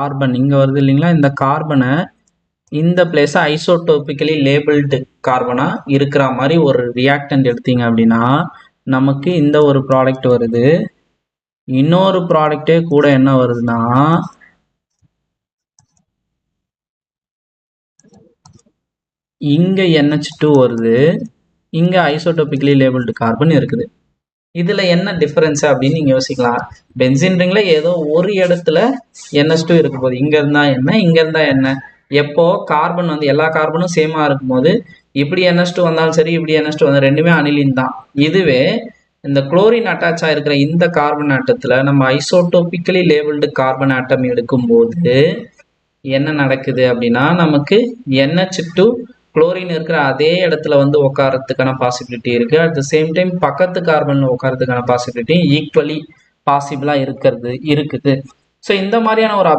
Carbon இங்கே வருது இல்லைங்களா, இந்த கார்பனை இந்த பிளேஸை ஐசோடோபிக்கலி லேபிள்டு கார்பனாக இருக்கிற மாதிரி ஒரு ரியாக்டன்ட் எடுத்தீங்க அப்படின்னா நமக்கு இந்த ஒரு ப்ராடக்ட் வருது. இன்னொரு ப்ராடக்டே கூட என்ன வருதுன்னா இங்கே NH2 வருது, இங்கே ஐசோடோபிக்கலி லேபிள்டு கார்பன் இருக்குது. இதில் என்ன டிஃபரன்ஸ் அப்படின்னு நீங்கள் யோசிக்கலாம். பென்சின் ரிங்கில் ஏதோ ஒரு இடத்துல NH2 இருக்க போகுது. இங்கே இருந்தால் என்ன, இங்கே இருந்தால் என்ன. எப்போ கார்பன் வந்து எல்லா கார்பனும் சேமாக இருக்கும்போது இப்படி NH2 வந்தாலும் சரி, இப்படி NH2 வந்தால் ரெண்டுமே அனிலின் தான். இதுவே இந்த குளோரின் அட்டாச் ஆகிருக்கிற இந்த கார்பன் ஆட்டத்தில் நம்ம ஐசோடோபிக்கலி லேபிள்டு கார்பன் ஆட்டம் எடுக்கும்போது என்ன நடக்குது அப்படின்னா நமக்கு NH2 குளோரின் இருக்கிற அதே இடத்துல வந்து உட்காரத்துக்கான பாசிபிலிட்டி இருக்கு. அட் த சேம் டைம் பக்கத்து கார்பன்ல உட்காரத்துக்கான பாசிபிலிட்டி ஈக்குவலி பாசிபிளா இருக்குது. ஸோ இந்த மாதிரியான ஒரு